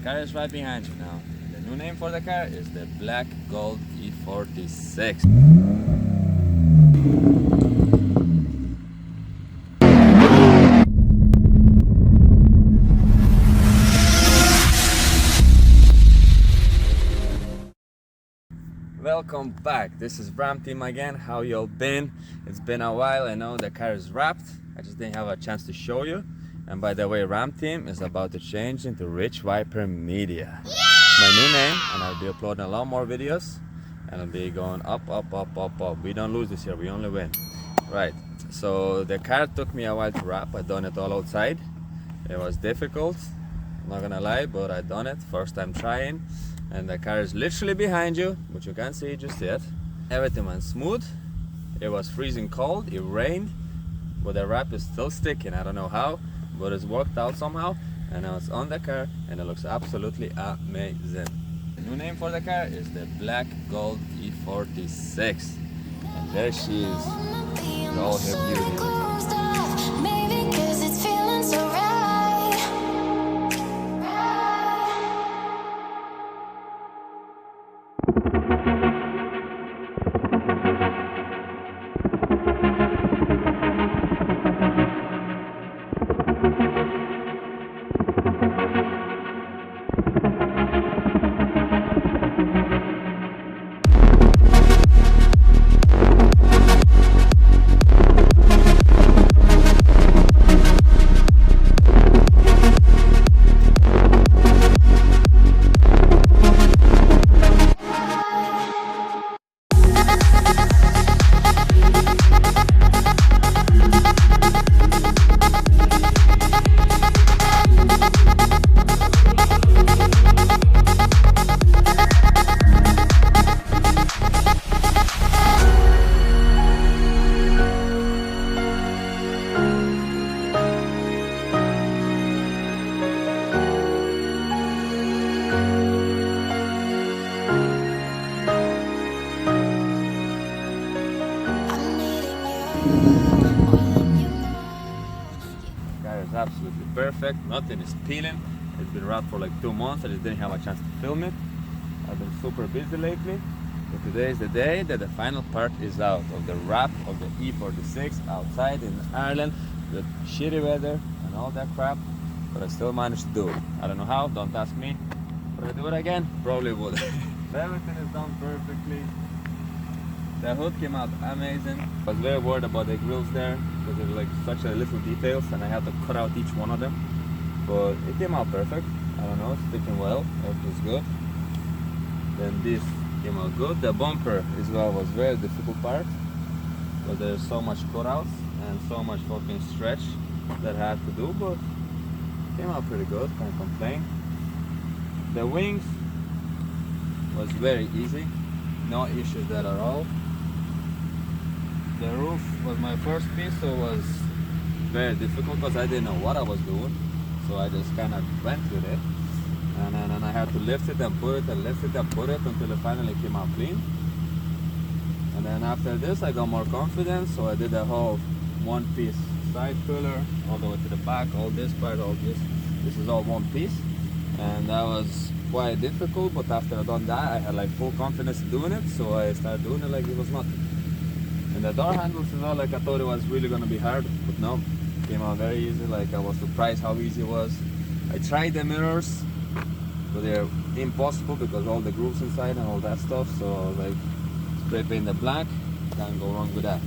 car is right behind you now. The new name for the car is the black Gold E46. Welcome back. This is Ram Team again. How y'all been? It's been a while. I know the car is wrapped. I just didn't have a chance to show you. And by the way, Ram Team is about to change into Rich Viper Media. It's my new name, and I'll be uploading a lot more videos. And I'll be going up, up, up, up, up. We don't lose this year, we only win. Right. So the car took me a while to wrap. I done it all outside. It was difficult, I'm not gonna lie, but I done it. First time trying. And the car is literally behind you, but you can't see it just yet. Everything went smooth. It was freezing cold, it rained, but the wrap is still sticking. I don't know how, but it's worked out somehow. And now it's on the car, and it looks absolutely amazing. The new name for the car is the black Gold E46. And there she is, with all her beauty. Car is absolutely perfect, nothing is peeling. It's been wrapped for like 2 months. I just didn't have a chance to film it. I've been super busy lately, but today is the day that the final part is out of the wrap of the E46 outside in Ireland with shitty weather and all that crap, but I still managed to do it. I don't know how, don't ask me. Would I do it again? Probably would. Everything is done perfectly. The hood came out amazing. I was very worried about the grills there because they were like such a little details, and I had to cut out each one of them. But it came out perfect. I don't know, it's sticking well. Everything's good. Then this came out good. The bumper as well was very difficult part because there's so much cutouts and so much fucking stretch that I had to do, but it came out pretty good. Can't complain. The wings was very easy. No issues there at all. The roof was my first piece, so it was very difficult because I didn't know what I was doing. So I just kind of went with it. And then I had to lift it and put it and lift it and put it until it finally came out clean. And then after this I got more confidence, so I did a whole one piece side pillar all the way to the back, all this part, all this. This is all one piece. And that was quite difficult, but after I done that I had like full confidence in doing it, so I started doing it like it was nothing. And the door handles as well, like I thought it was really gonna be hard, but no, it came out very easy. Like I was surprised how easy it was. I tried the mirrors, but they're impossible because all the grooves inside and all that stuff, so like spray paint the black, can't go wrong with that.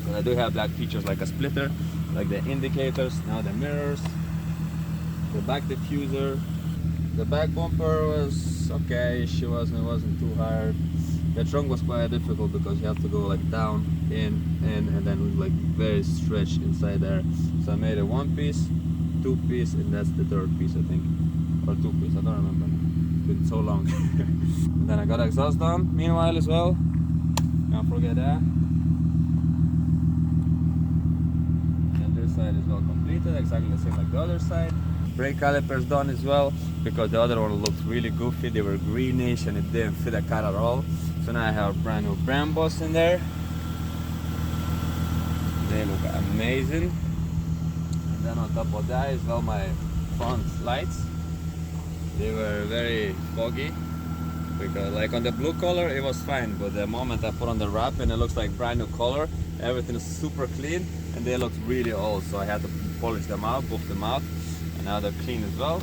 But I do have black features like a splitter, like the indicators, now the mirrors, the back diffuser. The back bumper was okay, it wasn't too hard. The trunk was quite difficult because you have to go like down, in, and then with like very stretched inside there. So I made a 1 piece, 2 piece, and that's the 3rd piece I think. Or 2 piece, I don't remember. It's been so long. And then I got exhaust done meanwhile as well. Can't forget that. And this side is well completed, exactly the same like the other side. Brake calipers done as well, because the other one looked really goofy. They were greenish and it didn't fit the car at all. So now I have brand new Brambos in there. They look amazing. And then on top of that as well my front lights. they were very foggy, because like on the blue color it was fine, but the moment I put on the wrap and it looks like brand new color, everything is super clean and they look really old, so I had to polish them out, buff them out, and now they're clean as well.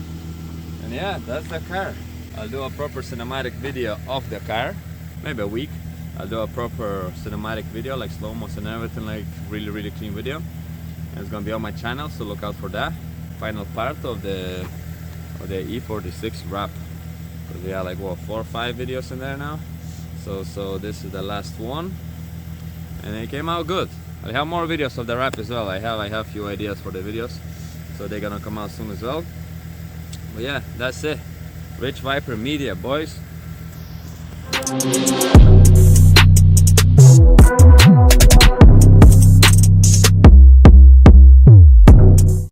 And yeah, that's the car. I'll do a proper cinematic video of the car, maybe a week. I'll do a proper cinematic video, like slow motion and everything, like really clean video. And it's gonna be on my channel, so look out for that. Final part of the E46 wrap. Because we have like what, 4 or 5 videos in there now. So this is the last one, and it came out good. I have more videos of the wrap as well. I have a few ideas for the videos, so they're gonna come out soon as well. But yeah, that's it. Rich Viper Media, boys.